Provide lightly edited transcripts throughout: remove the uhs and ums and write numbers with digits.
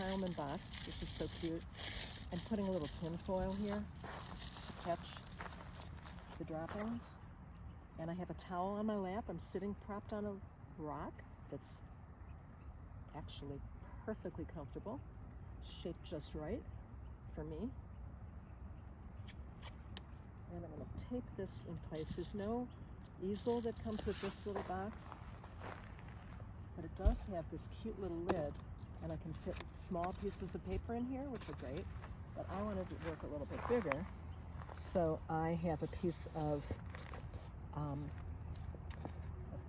Heilman box, which is so cute. I'm putting a little tin foil here to catch the droppings. And I have a towel on my lap. I'm sitting propped on a rock that's actually perfectly comfortable, shaped just right for me. And I'm going to tape this in place. There's no easel that comes with this little box, but it does have this cute little lid, and I can fit small pieces of paper in here, which are great, but I wanted to work a little bit bigger, so I have a piece of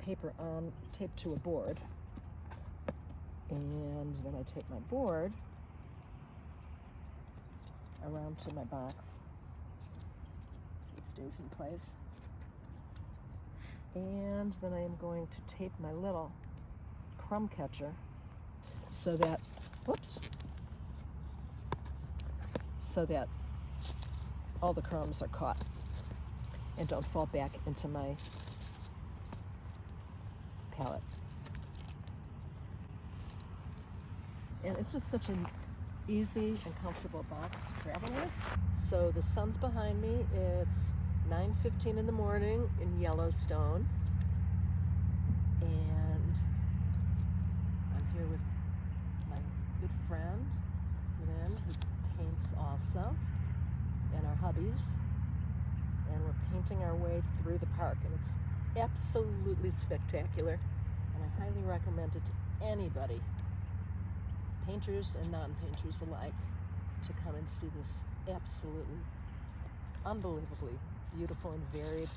paper taped to a board, and then I tape my board around to my box so it stays in place. And then I am going to tape my little crumb catcher so that, so that all the crumbs are caught and don't fall back into my palette. And it's just such an easy and comfortable box to travel with. So the sun's behind me. It's 9:15 in the morning in Yellowstone, and I'm here with my good friend Lynn, who paints also, and our hubbies, and we're painting our way through the park, and it's absolutely spectacular, and I highly recommend it to anybody, painters and non-painters alike, to come and see this absolutely unbelievably beautiful and varied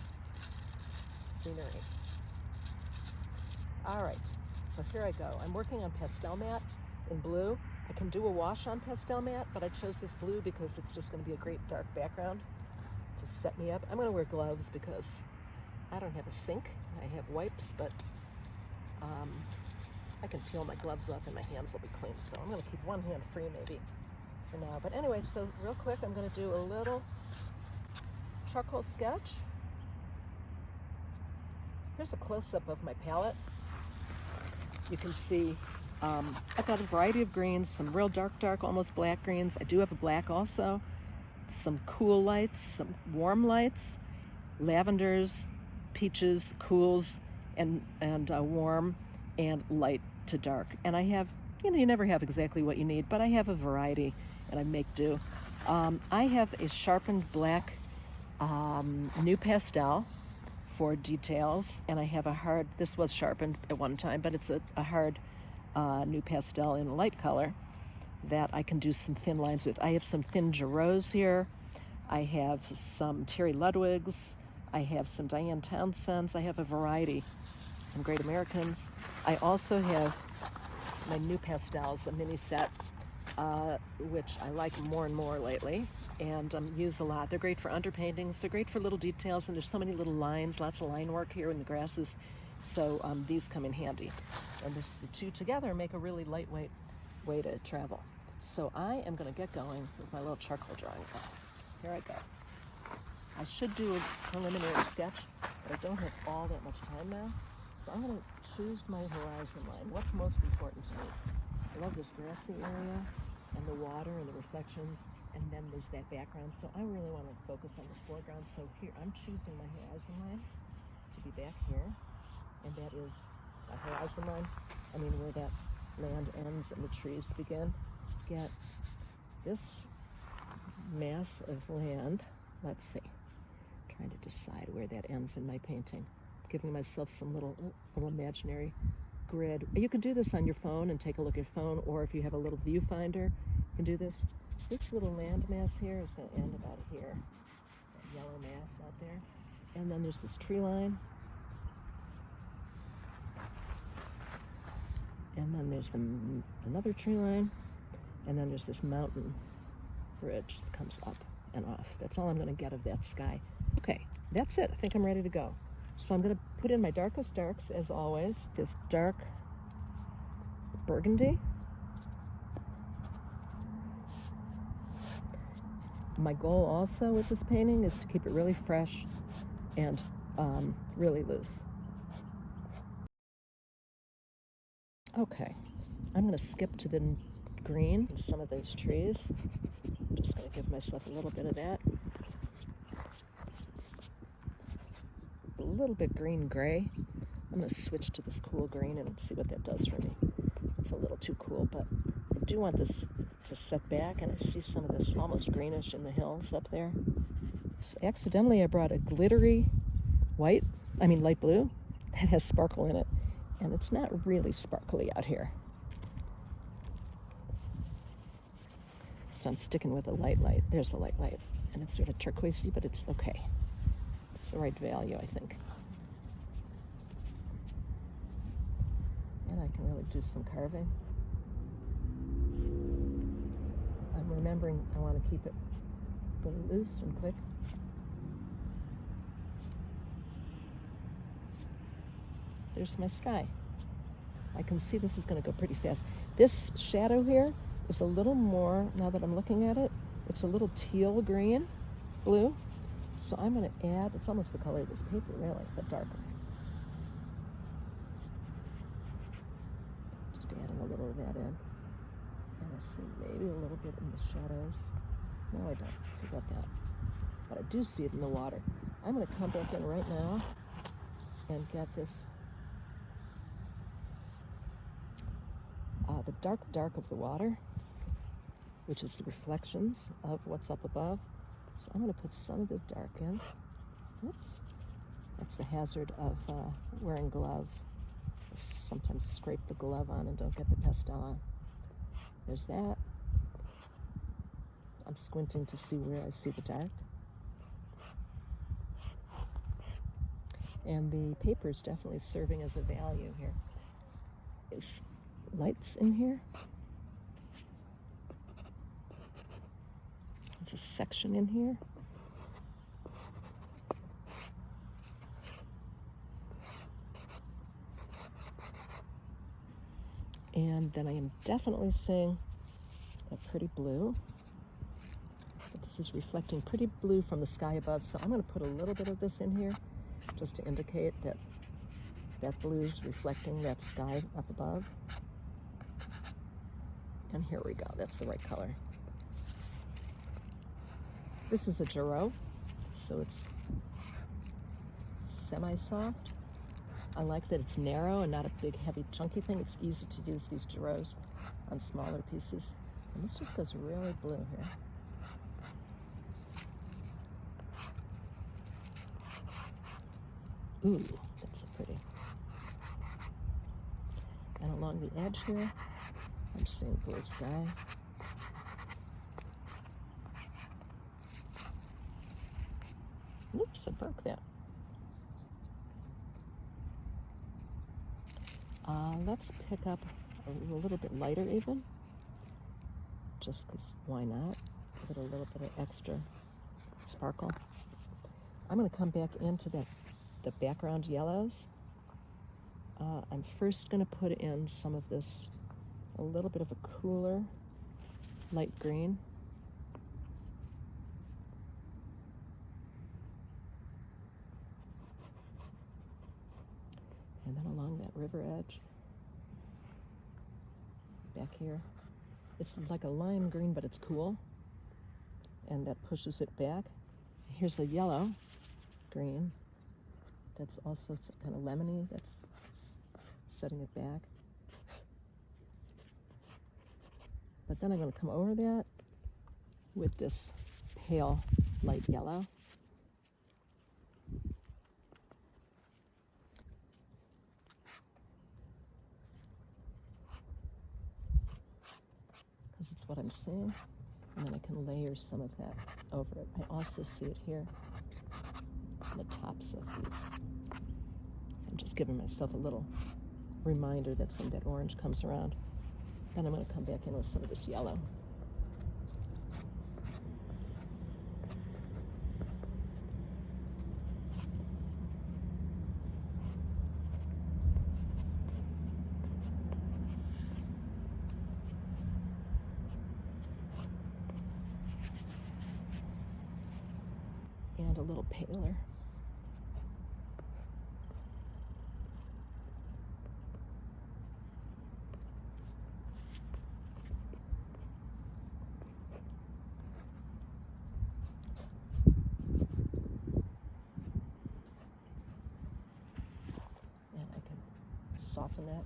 scenery. All right, so here I go. I'm working on pastel matte in blue. I can do a wash on pastel matte, but I chose this blue because it's just going to be a great dark background to set me up. I'm going to wear gloves because I don't have a sink. I have wipes, but I can peel my gloves off and my hands will be clean, so I'm going to keep one hand free maybe for now. But anyway, so real quick, I'm going to do a little charcoal sketch. Here's a close-up of my palette. You can see I've got a variety of greens, some real dark, almost black greens. I do have a black also, some cool lights, some warm lights, lavenders, peaches, cools, and warm and light to dark. And I have, you never have exactly what you need, but I have a variety and I make do. I have a sharpened black new pastel for details, and I have a hard, this was sharpened at one time, but it's a hard new pastel in a light color that I can do some thin lines with. I have some thin Giroux here. I have some Terry Ludwigs. I have some Diane Townsends. I have a variety, some Great Americans. I also have my new pastels, a mini set, which I like more and more lately, and use a lot. They're great for underpaintings. They're great for little details, and there's so many little lines, lots of line work here in the grasses, so these come in handy. And the two together make a really lightweight way to travel. So I am going to get going with my little charcoal drawing. Here I go. I should do a preliminary sketch, but I don't have all that much time now. So I'm going to choose my horizon line. What's most important to me? I love this grassy area and the water and the reflections, and then there's that background. So I really want to focus on this foreground. So here, I'm choosing my horizon line to be back here, and that is my horizon line. I mean, where that land ends and the trees begin. Get this mass of land. Let's see. Trying to decide where that ends in my painting. Giving myself some little imaginary grid. You can do this on your phone and take a look at your phone, or if you have a little viewfinder, you can do this. This little land mass here is going to end about here. That yellow mass out there. And then there's this tree line. And then there's another tree line. And then there's this mountain ridge that comes up and off. That's all I'm going to get of that sky. Okay, that's it. I think I'm ready to go. So I'm going to put in my darkest darks, as always. This dark burgundy. My goal also with this painting is to keep it really fresh and really loose. Okay, I'm going to skip to the green in some of those trees. I'm just going to give myself a little bit of that. A little bit green-gray. I'm going to switch to this cool green and see what that does for me. It's a little too cool, but I do want this to set back, and I see some of this almost greenish in the hills up there. So accidentally I brought a glittery light blue that has sparkle in it, and it's not really sparkly out here. So I'm sticking with a light. There's the light, and it's sort of turquoisey, but it's okay. It's the right value, I think. And I can really do some carving. I'm remembering I want to keep it really loose and quick. There's my sky. I can see this is going to go pretty fast. This shadow here is a little more, now that I'm looking at it, it's a little teal green, blue. So I'm going to add, it's almost the color of this paper really, but darker. Just adding a little of that in. And I see maybe a little bit in the shadows. No, I don't. Forget that. But I do see it in the water. I'm going to come back in right now and get this, the dark of the water, which is the reflections of what's up above. So I'm going to put some of this dark in. Oops. That's the hazard of wearing gloves. I sometimes scrape the glove on and don't get the pastel on. There's that. I'm squinting to see where I see the dark. And the paper is definitely serving as a value here. Is lights in here? There's a section in here. And then I am definitely seeing a pretty blue. But this is reflecting pretty blue from the sky above, so I'm going to put a little bit of this in here just to indicate that that blue is reflecting that sky up above. And here we go, that's the right color. This is a Giro, so it's semi-soft. I like that it's narrow and not a big, heavy, chunky thing. It's easy to use these Giros on smaller pieces. And this just goes really blue here. Ooh, that's so pretty. And along the edge here, I'm seeing blue sky. Oops, I broke that. Let's pick up a little bit lighter even, just because why not? Give it a little bit of extra sparkle. I'm going to come back into the background yellows. I'm first going to put in some of this, a little bit of a cooler light green. And then along that river edge, back here, it's like a lime green, but it's cool, and that pushes it back. Here's a yellow green that's also kind of lemony, that's setting it back. But then I'm going to come over that with this pale light yellow. Because it's what I'm seeing. And then I can layer some of that over it. I also see it here on the tops of these. So I'm just giving myself a little reminder that some of that orange comes around. Then I'm going to come back in with some of this yellow. And a little paler. soften that.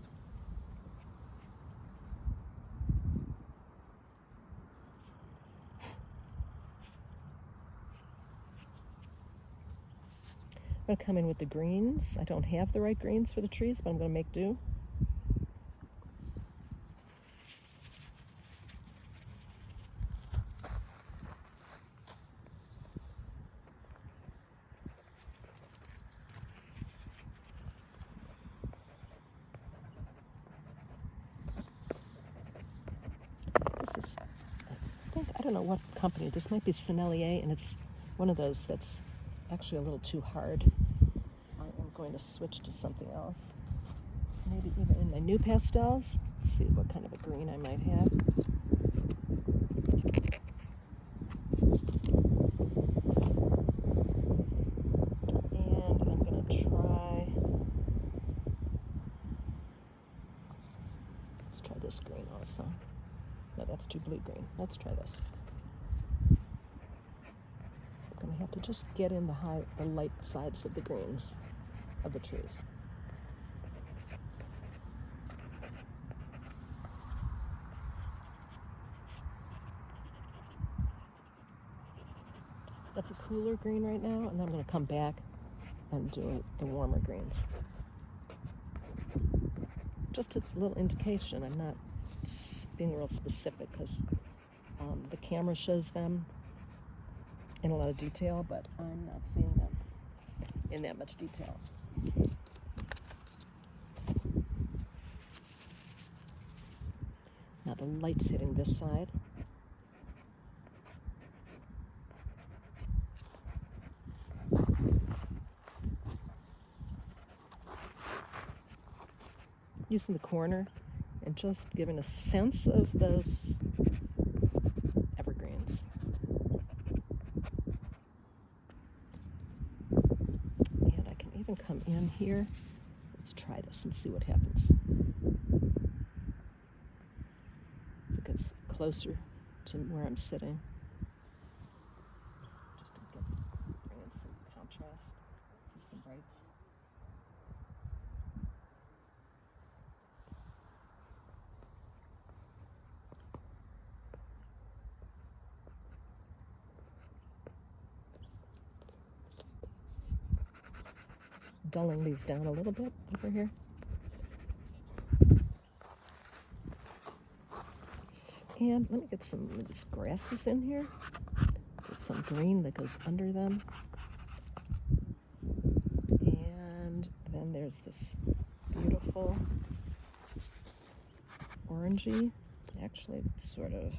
I'm going to come in with the greens. I don't have the right greens for the trees, but I'm going to make do. This is, I don't know what company. This might be Sennelier, and it's one of those that's actually a little too hard. I am going to switch to something else. Maybe even in my new pastels. Let's see what kind of a green I might have. And I'm going to try, let's try this green also. No, that's too blue-green. Let's try this. I'm going to have to just get in the light sides of the greens of the trees. That's a cooler green right now, and then I'm going to come back and do the warmer greens. Just a little indication. I'm not being real specific because the camera shows them in a lot of detail, but I'm not seeing them in that much detail. Now the light's hitting this side. Using the corner and just giving a sense of those evergreens. And I can even come in here. Let's try this and see what happens. As it gets closer to where I'm sitting. Just to bring in some contrast, use some brights. Dulling these down a little bit over here. And let me get some of these grasses in here. There's some green that goes under them. And then there's this beautiful orangey. Actually, it's sort of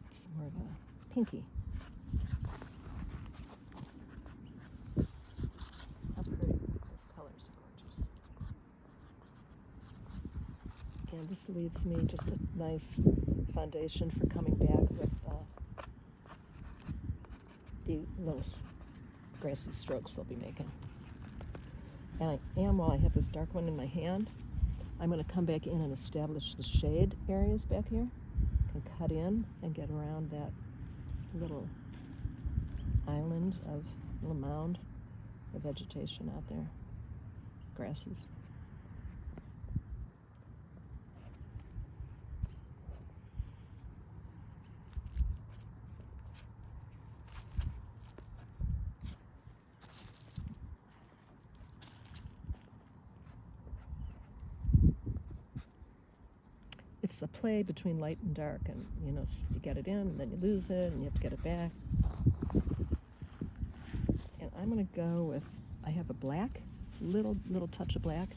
it's more of a pinky. And this leaves me just a nice foundation for coming back with the little grassy strokes I'll be making. And while I have this dark one in my hand, I'm going to come back in and establish the shade areas back here. Can cut in and get around that little island of, little mound of vegetation out there, grasses. It's a play between light and dark, and you get it in and then you lose it and you have to get it back. And I'm going to go with, I have a black, little touch of black.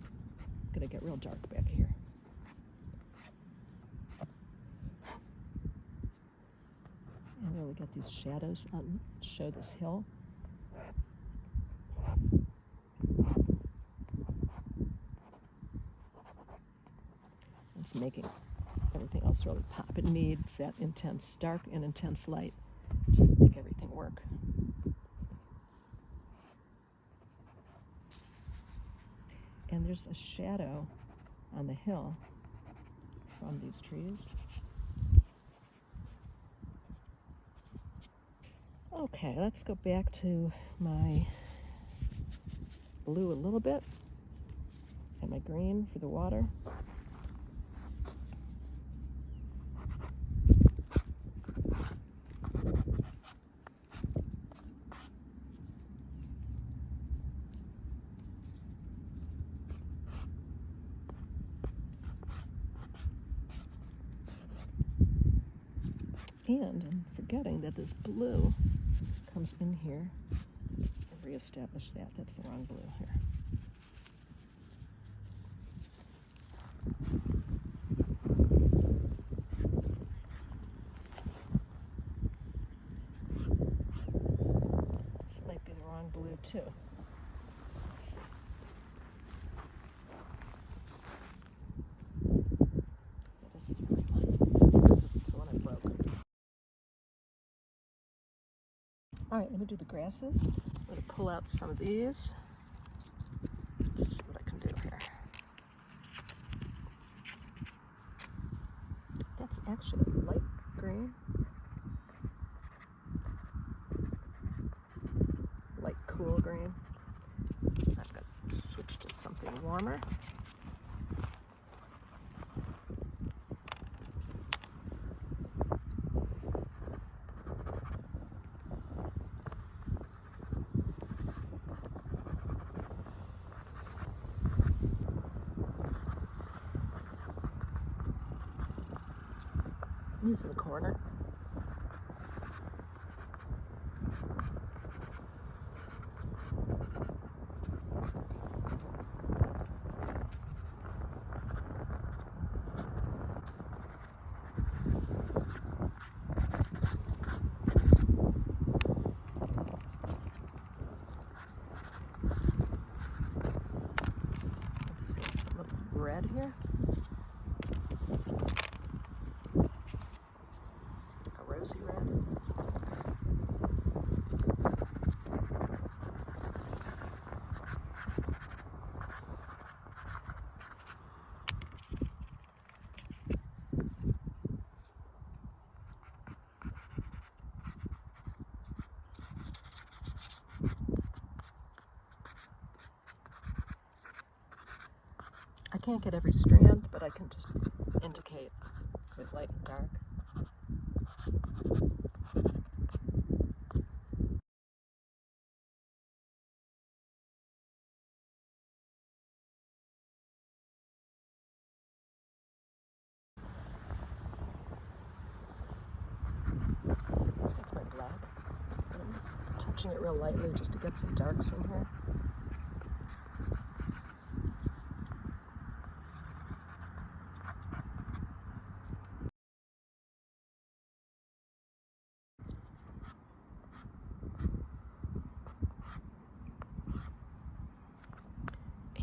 I'm going to get real dark back here. And really get these shadows out and show this hill. It's making everything else really pop. It needs that intense dark and intense light to make everything work. And there's a shadow on the hill from these trees. Okay, let's go back to my blue a little bit and my green for the water. And I'm forgetting that this blue comes in here. Let's reestablish that. That's the wrong blue here. This might be the wrong blue too. Let's see. Yeah, this is the right one. This is the one I broke. All right, let me do the grasses. I'm going to pull out some of these. Let's see what I can do here. That's actually light green. Light cool green. I've got to switch to something warmer. Using the corner. Let's see some of the red here. A rosy red. I can't get every strand, but I can just indicate with light and dark. That's my black. I'm touching it real lightly just to get some darks in here.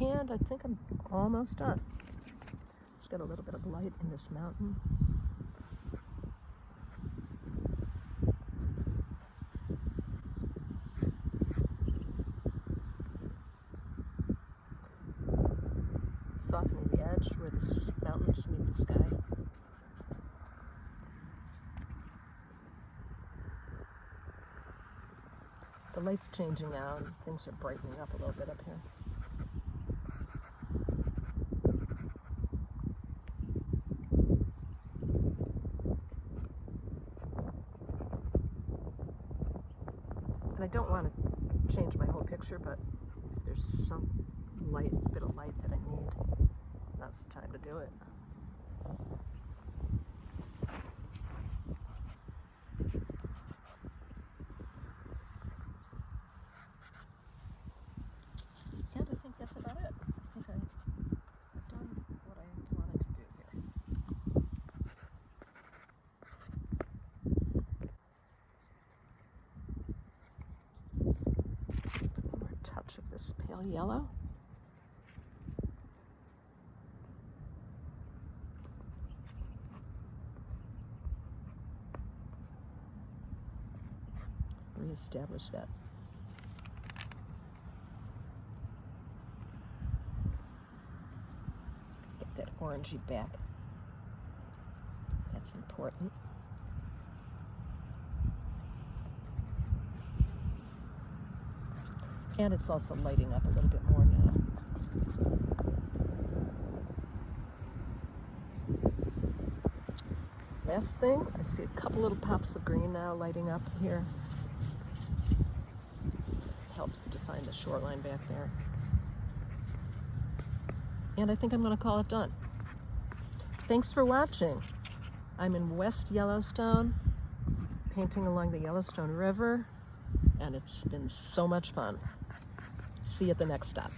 And I think I'm almost done. Let's get a little bit of light in this mountain. Softening the edge where the mountains meet the sky. The light's changing now and things are brightening up a little bit up here. And I don't want to change my whole picture, but if there's some bit of light that I need, that's the time to do it. And I think that's about it. I think I've done what I wanted to do here. One more touch of this pale yellow. Reestablish that. Get that orangey back. That's important. And it's also lighting up a little bit more now. Last thing, I see a couple little pops of green now lighting up here. Helps define the shoreline back there. And I think I'm going to call it done. Thanks for watching. I'm in West Yellowstone, painting along the Yellowstone River, and it's been so much fun. See you at the next stop.